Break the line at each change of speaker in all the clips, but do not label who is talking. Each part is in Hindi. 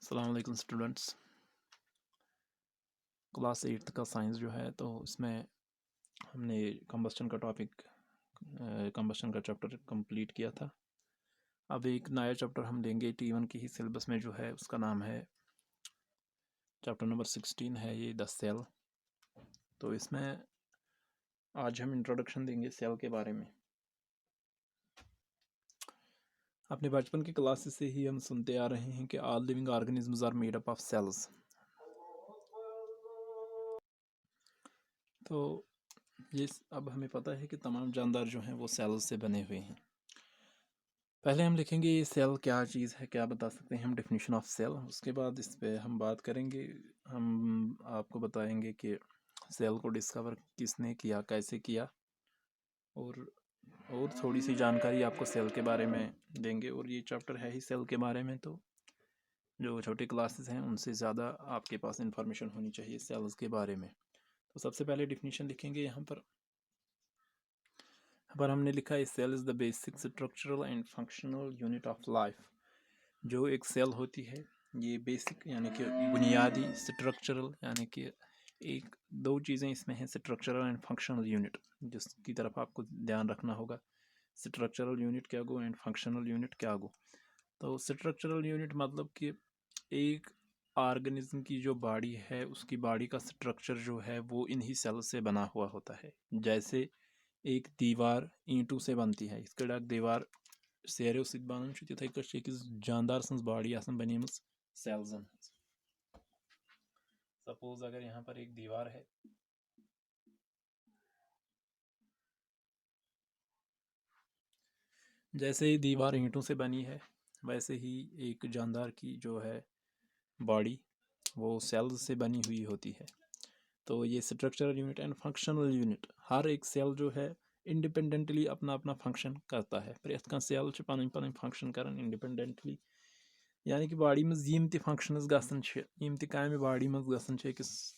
अस्सलाम वालेकुम स्टूडेंट्स। क्लास 8th का साइंस जो है तो इसमें हमने कंबस्शन का टॉपिक कंबस्शन का चैप्टर कंप्लीट किया था। अब एक नया चैप्टर हम लेंगे T1 की ही सिलेबस में जो है उसका नाम है चैप्टर नंबर 16 है ये द सेल। तो इसमें आज हम इंट्रोडक्शन देंगे सेल के बारे में। अपने बचपन की क्लासेस से ही हम सुनते आ रहे हैं कि all living organisms are made up of cells. तो ये अब हमें पता है कि तमाम जानदार जो हैं वो सेल्स से बने हुए हैं। पहले हम लिखेंगे ये सेल क्या चीज़ है, क्या बता सकते हैं हम डेफिनेशन ऑफ सेल। उसके बाद इस पे हम बात करेंगे। हम आपको बताएंगे कि सेल को डिस्कवर किसने किया, कैसे किया, और थोड़ी सी जानकारी आपको सेल के बारे में देंगे। और ये चैप्टर है ही सेल के बारे में, तो जो छोटी क्लासेस हैं उनसे ज़्यादा आपके पास इंफॉर्मेशन होनी चाहिए सेल्स के बारे में। तो सबसे पहले डेफिनेशन लिखेंगे यहाँ पर हमने लिखा है cell is the basic structural and functional unit of life. जो एक सेल होती है ये बेसिक यानी कि बुनियादी, स्ट्रक्चरल यानी कि एक दो चीज़ें इसमें हैं, स्ट्रक्चरल एंड फंक्शनल यूनिट, जिसकी तरफ आपको ध्यान रखना होगा। स्ट्रक्चरल यूनिट क्या गो एंड फंक्शनल यूनिट क्या गो। तो स्ट्रक्चरल यूनिट मतलब कि एक ऑर्गेनिज्म की जो बॉडी है उसकी बॉडी का स्ट्रक्चर जो है वो इन्हीं सेल से बना हुआ होता है। जैसे एक दीवार ईंटों से बनती है, इसके डाक दीवार सेरो सत बनान तिथे अकिस जानदार सज बॉडी बनीम सेल्सन। सपोज अगर यहाँ पर एक दीवार है, जैसे ही दीवार ईंटों से बनी है वैसे ही एक जानदार की जो है बॉडी वो सेल्स से बनी हुई होती है। तो ये structural unit and functional unit, हर एक सेल जो है इंडिपेंडेंटली अपना अपना फंक्शन करता है। प्रेथ कह सेल पन पन फंक्शन कर इंडिपेंडेंटली, यानी कि बॉडी में यम त फंक्शनस गम काम बॉडी में गस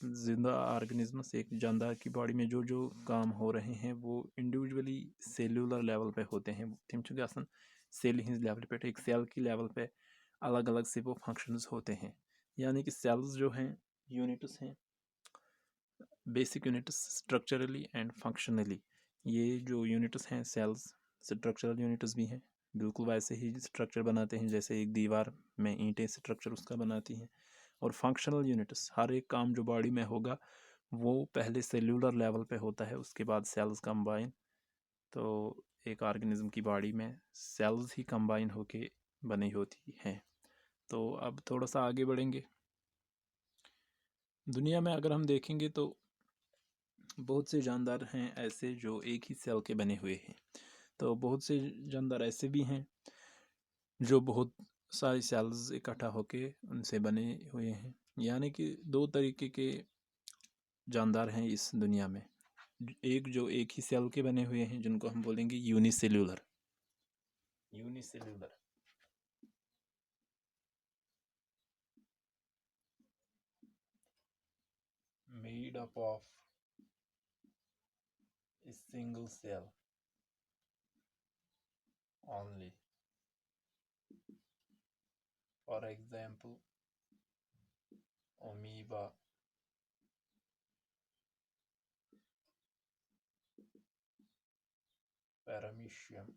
जिंदा ऑर्गेनिज्मस एक जानदार की बॉडी में जो काम हो रहे हैं वो इंडिविजुअली सेल्यूलर लेवल पे होते हैं। तम गसन सेल हिंज लेवल पे, एक सेल की लेवल पे अलग अलग से वो फंक्शंस होते हैं। यानी कि सेल्स जो हैं यूनिट्स हैं, basic units structurally and functionally. ये जो यूनिट्स हैं सेल्स स्ट्रक्चरल यूनिट्स भी हैं, बिल्कुल वैसे ही स्ट्रक्चर बनाते हैं जैसे एक दीवार में ईंटें स्ट्रक्चर उसका बनाती हैं। और फंक्शनल यूनिट्स, हर एक काम जो बॉडी में होगा वो पहले सेल्यूलर लेवल पे होता है, उसके बाद सेल्स कंबाइन। तो एक ऑर्गेनिज्म की बॉडी में सेल्स ही कंबाइन होके बनी होती हैं। तो अब थोड़ा सा आगे बढ़ेंगे। दुनिया में अगर हम देखेंगे तो बहुत से जानदार हैं ऐसे जो एक ही सेल के बने हुए हैं। तो बहुत से जानदार ऐसे भी हैं जो बहुत सारी सेल्स इकट्ठा होके उनसे बने हुए हैं। यानी कि दो तरीके के जानदार हैं इस दुनिया में। एक जो एक ही सेल के बने हुए हैं जिनको हम बोलेंगे unicellular. Unicellular made up of a single cell only. For example, amoeba, paramecium,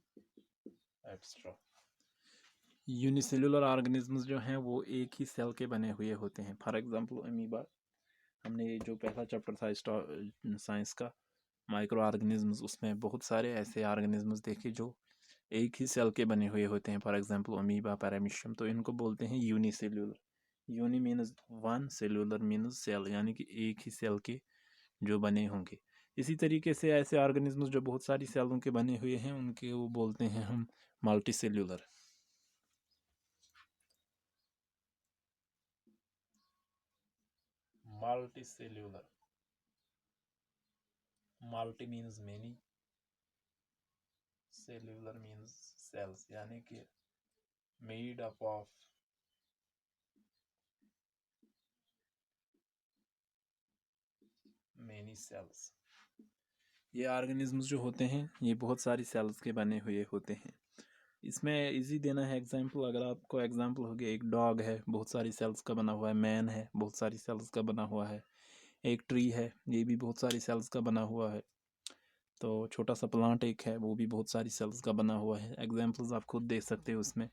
etc. Unicellular organisms जो हैं वो एक ही सेल के बने हुए होते हैं। फॉर एग्जांपल अमीबा, हमने जो पहला चैप्टर था साइंस का माइक्रो ऑर्गेनिजम्स, उसमें बहुत सारे ऐसे ऑर्गेनिजम्स देखे जो एक ही सेल के बने हुए होते हैं। फॉर एग्जांपल अमीबा, पैरामीशियम, तो इनको बोलते हैं unicellular. Uni means one, cellular means cell, यानी कि एक ही सेल के जो बने होंगे। इसी तरीके से ऐसे ऑर्गेनिजम्स जो बहुत सारी सेलों के बने हुए हैं उनके वो बोलते हैं हम multi cellular. Multicellular. Multi means many, cellular means cells, यानी कि made up of many cells। ये ऑर्गेनिजम्स जो होते हैं ये बहुत सारी सेल्स के बने हुए होते हैं। इसमें इजी देना है एग्जांपल। अगर आपको एग्जांपल हो गया, एक डॉग है बहुत सारी सेल्स का बना हुआ है, मैन है बहुत सारी सेल्स का बना हुआ है, एक ट्री है ये भी बहुत सारी सेल्स का बना हुआ है, तो छोटा सा प्लांट एक है वो भी बहुत सारी सेल्स का बना हुआ है। एग्जांपल्स आप खुद देख सकते हो उसमें।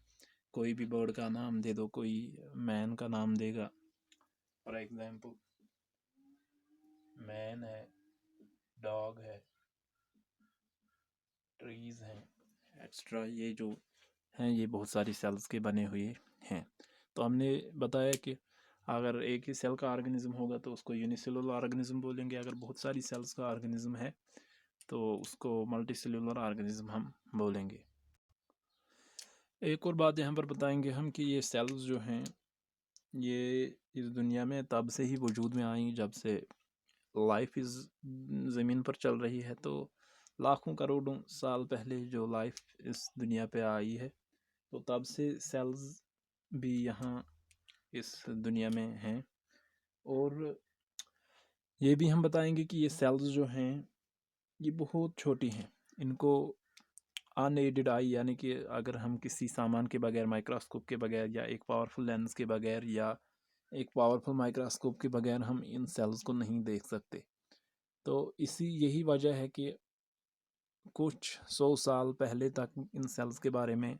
कोई भी बर्ड का नाम दे दो, कोई मैन का नाम देगा फॉर एग्जांपल, मैन है, डॉग है, ट्रीज हैं, एक्स्ट्रा, ये जो हैं ये बहुत सारी सेल्स के बने हुए हैं। तो हमने बताया कि अगर एक ही सेल का ऑर्गेनिज्म होगा तो उसको यूनिसेलुलर ऑर्गेनिज्म बोलेंगे, अगर बहुत सारी सेल्स का ऑर्गेनिज्म है तो उसको मल्टी सेलुलर ऑर्गेनिज्म हम बोलेंगे। एक और बात यहाँ पर बताएंगे हम कि ये सेल्स जो हैं ये इस दुनिया में तब से ही वजूद में आई जब से लाइफ इस ज़मीन पर चल रही है। तो लाखों करोड़ों साल पहले जो लाइफ इस दुनिया पे आई है तो तब से सेल्स भी यहाँ इस दुनिया में हैं। और ये भी हम बताएंगे कि ये सेल्स जो हैं ये बहुत छोटी हैं, इनको अनएडेड आई यानी कि अगर हम किसी सामान के बगैर, माइक्रोस्कोप के बगैर या एक पावरफुल लेंस के बगैर या एक पावरफुल माइक्रोस्कोप के बगैर हम इन सेल्स को नहीं देख सकते। तो इसी यही वजह है कि कुछ 100 साल पहले तक इन सेल्स के बारे में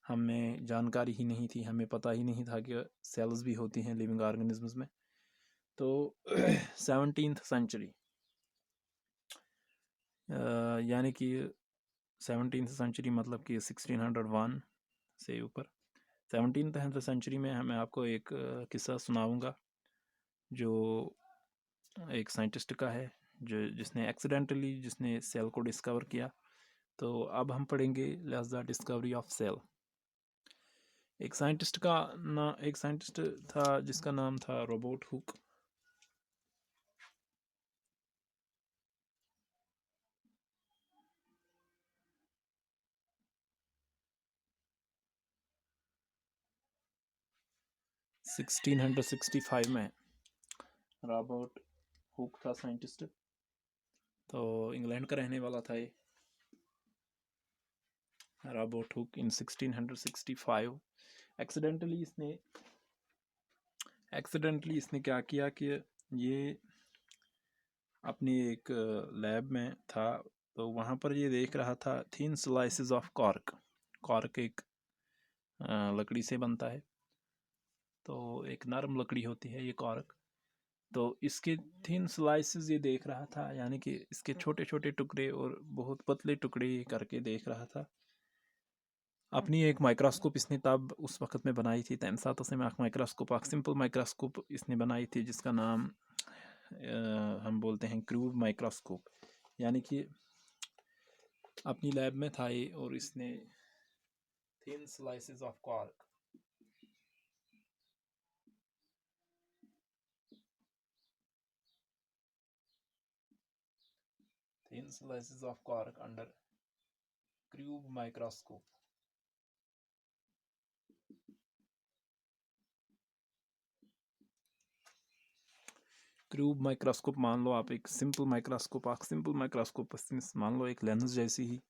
हमें जानकारी ही नहीं थी, हमें पता ही नहीं था कि सेल्स भी होती हैं लिविंग ऑर्गेनिजम्स में। तो 17th सेंचुरी यानी कि 17th सेंचुरी मतलब कि 1601 से ऊपर, 17th सेंचुरी में मैं आपको एक किस्सा सुनाऊंगा जो एक साइंटिस्ट का है जो जिसने सेल को डिस्कवर किया। तो अब हम पढ़ेंगे द डिस्कवरी ऑफ सेल। एक साइंटिस्ट था जिसका नाम था रॉबर्ट हुक। सिक्सटीन 1665 में रॉबर्ट हुक था साइंटिस्ट। तो इंग्लैंड का रहने वाला था ये रॉबर्ट हुक। इन 1665 एक्सीडेंटली इसने क्या किया कि ये अपनी एक लैब में था तो वहाँ पर ये देख रहा था thin slices of cork. Cork एक लकड़ी से बनता है, तो एक नरम लकड़ी होती है ये कॉर्क। तो इसके थिन स्लाइसेस ये देख रहा था, यानी कि इसके छोटे छोटे टुकड़े और बहुत पतले टुकड़े करके देख रहा था। अपनी एक माइक्रोस्कोप इसने तब उस वक्त में बनाई थी, तैन सातों से माइक्रोस्कोप, सिंपल माइक्रोस्कोप इसने बनाई थी जिसका नाम हम बोलते हैं क्रूव माइक्रोस्कोप। यानी कि अपनी लैब में था ये और इसने thin slices of cork, thin slices of cork under cube microscope। Cube microscope मान लो आप, एक सिंपल माइक्रोस्कोप मान लो एक लेंस जैसी ही।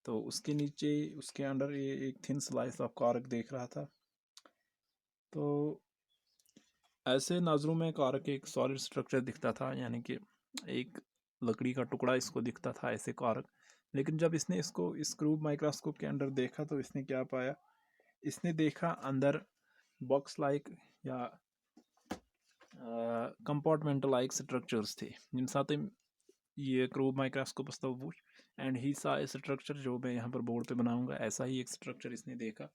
तो उसके नीचे उसके अंडर ये एक थिन स्लाइस ऑफ कॉर्क देख रहा था। तो ऐसे नज़रों में कॉर्क एक सॉलिड स्ट्रक्चर दिखता था, यानी कि एक लकड़ी का टुकड़ा इसको दिखता था ऐसे कॉर्क। लेकिन जब इसने इसको इस क्यूब माइक्रोस्कोप के अंदर देखा तो इसने क्या पाया, इसने देखा अंदर बॉक्स लाइक या कंपार्टमेंट लाइक स्ट्रक्चर्स थे जिन साथ ये क्यूब माइक्रोस्कोप वो एंड ही सा स्ट्रक्चर जो मैं यहाँ पर बोर्ड पे बनाऊंगा, ऐसा ही एक स्ट्रक्चर इसने देखा।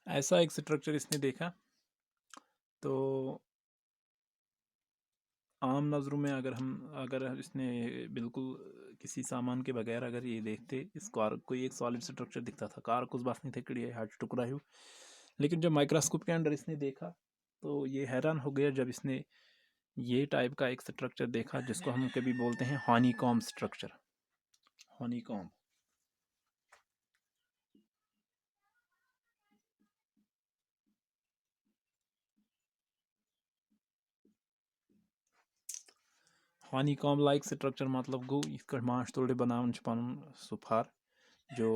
ऐसा एक स्ट्रक्चर इसने देखा। तो आम नज़रों में अगर इसने बिल्कुल किसी सामान के बगैर अगर ये देखते, इस कार कोई एक सॉलिड स्ट्रक्चर दिखता था, कार कुछ बात नहीं थे कड़ी हट टुकड़ा ही। लेकिन जब माइक्रोस्कोप के अंदर इसने देखा तो ये हैरान हो गया जब इसने ये टाइप का एक स्ट्रक्चर देखा जिसको हम कभी बोलते हैं honeycomb structure. Honeycomb honeycomb like structure मतलब गो इथ माश तोड़े बनावन पन सुफार जो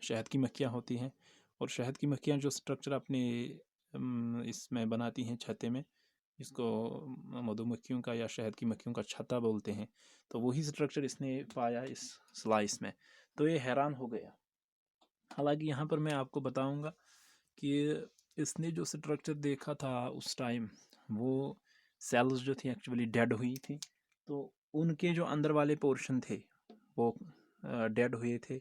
शहद की मक्खियाँ होती हैं, और शहद की मक्खियाँ जो स्ट्रक्चर अपने इसमें बनाती हैं छत्ते में, इसको मधुमक्खियों का या शहद की मक्खियों का छत्ता बोलते हैं, तो वही स्ट्रक्चर इसने पाया इस स्लाइस में, तो ये हैरान हो गया। हालांकि यहाँ पर मैं आपको बताऊंगा कि इसने जो स्ट्रक्चर देखा था उस टाइम, वो सेल्स जो थी एक्चुअली डेड हुई थी, तो उनके जो अंदर वाले पोर्शन थे वो डेड हुए थे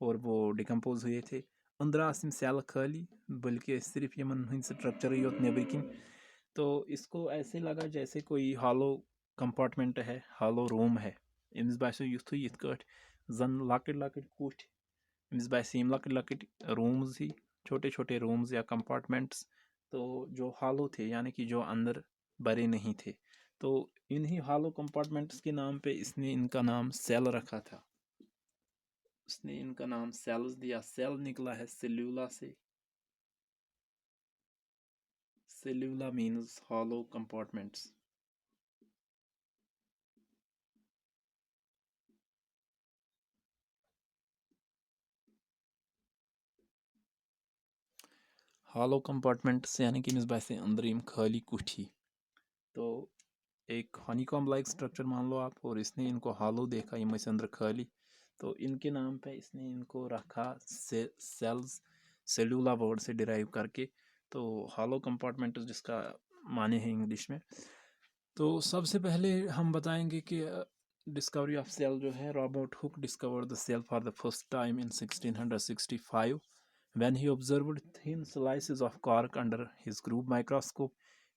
और वो डिकम्पोज हुए थे। अंदर आसिम सेल खाली, बल्कि सिर्फ यमन हंद स्ट्रक्चर योत नेबर किन। तो इसको ऐसे लगा जैसे कोई हॉलो कंपार्टमेंट है, हॉलो रूम है। अमिस बासो युथ यिथ कट जन लकट लकट कुछ, अमिस बासे यम लकट लकट रूम्स ही, छोटे छोटे रूम्स या कंपार्टमेंट्स, तो जो हॉलो थे यानी कि जो अंदर भरे नहीं थे, तो इन्हीं हॉलो कंपार्टमेंट्स के नाम पे इसने इनका नाम सेल रखा था। उसने इनका नाम सेल्स दिया, सेल निकला है सेल्यूला से। Cellula means hollow compartments. Hollow compartments यानी कि मिस से अंदर यम खाली कुठी, तो एक हनीकॉम्ब लाइक स्ट्रक्चर मान लो आप, और इसने इनको हॉलो देखा, ये से अंदर खाली, तो इनके नाम पे इसने इनको रखा सेल्स, सेल्यूला वर्ड से डिराइव करके, तो हॉलो कंपार्टमेंट जिसका माने हैं इंग्लिश में। तो सबसे पहले हम बताएंगे कि डिस्कवरी ऑफ सेल जो है, Robert Hooke discovered the cell for the first time in 1665 when he observed thin slices of cork under his cube microscope.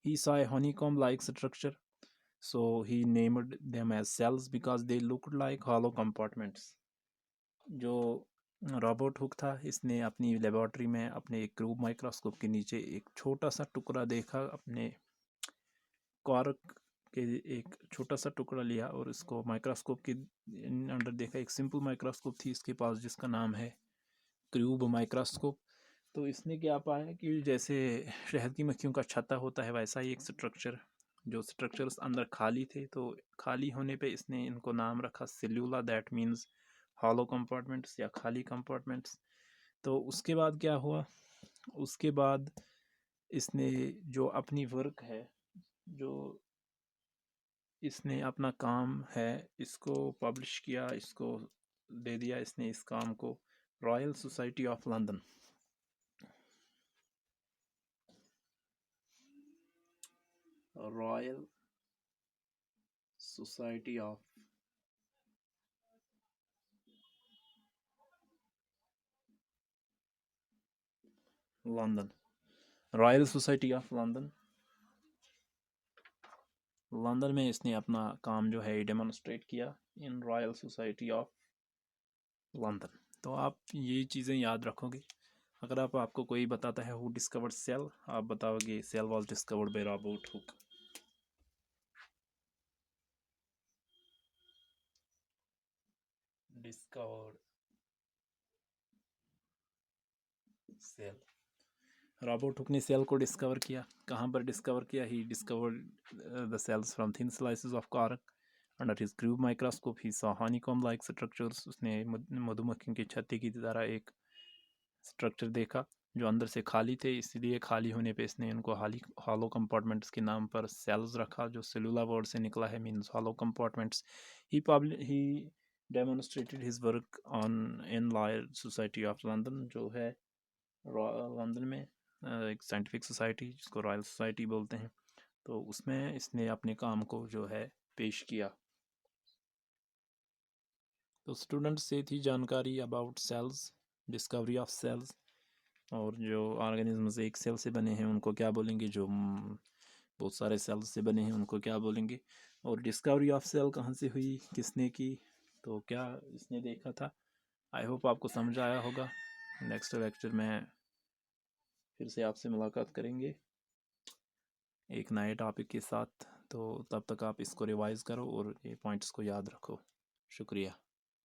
He saw a honeycomb like structure, so he named them as cells because they looked like hollow compartments. जो रॉबर्ट हुक था, इसने अपनी लेबोरेटरी में अपने एक क्यूब माइक्रोस्कोप के नीचे एक छोटा सा टुकड़ा देखा, अपने कॉर्क के एक छोटा सा टुकड़ा लिया और इसको माइक्रोस्कोप के अंडर देखा। एक सिंपल माइक्रोस्कोप थी इसके पास जिसका नाम है क्यूब माइक्रोस्कोप। तो इसने क्या पाया कि जैसे शहद की मक्खियों का छत्ता होता है, वैसा ही एक स्ट्रक्चर, जो स्ट्रक्चर्स अंदर खाली थे, तो खाली होने पे इसने इनको नाम रखा सेल्यूला, दैट मीन्स हॉलो कंपार्टमेंट्स या खाली कंपार्टमेंट्स। तो उसके बाद क्या हुआ, उसके बाद इसने जो अपनी वर्क है, जो इसने अपना काम है, इसको पब्लिश किया, इसको दे दिया इसने इस काम को royal society of London. Royal society of London, royal society of London, London में इसने अपना काम जो है डेमोन्स्ट्रेट किया इन रॉयल सोसाइटी ऑफ लंदन। तो आप ये चीज़ें याद रखोगे। अगर आपको कोई बताता है हु डिस्कवर्ड सेल, आप बताओगे cell was discovered by Robert Hooke. Discovered cell, Robert Hooke ने सेल को डिस्कवर किया। कहाँ पर डिस्कवर किया? He discovered the cells from thin slices of cork under his cube microscope. He saw honeycomb like structures, उसने मधुमक्खियों की छत्ते की तरह एक स्ट्रक्चर देखा जो अंदर से खाली थे, इसलिए खाली होने पे इसने इनको हॉलो कंपार्टमेंट्स के नाम पर सेल्स रखा, जो सेलुला वर्ड से निकला है, means hollow compartments. He demonstrated his work on in royal society of London, जो है लंदन में एक साइंटिफिक सोसाइटी जिसको रॉयल सोसाइटी बोलते हैं, तो उसमें इसने अपने काम को जो है पेश किया। तो स्टूडेंट से थी जानकारी about cells, discovery of cells, और जो ऑर्गेनिज्म्स एक सेल से बने हैं उनको क्या बोलेंगे, जो बहुत सारे सेल्स से बने हैं उनको क्या बोलेंगे। और डिस्कवरी ऑफ सेल कहाँ से हुई, किसने की, तो क्या इसने देखा था। आई होप आपको समझ आया होगा। नेक्स्ट लेक्चर में फिर से आपसे मुलाकात करेंगे एक नए टॉपिक के साथ। तो तब तक आप इसको रिवाइज़ करो और ये पॉइंट्स को याद रखो। शुक्रिया।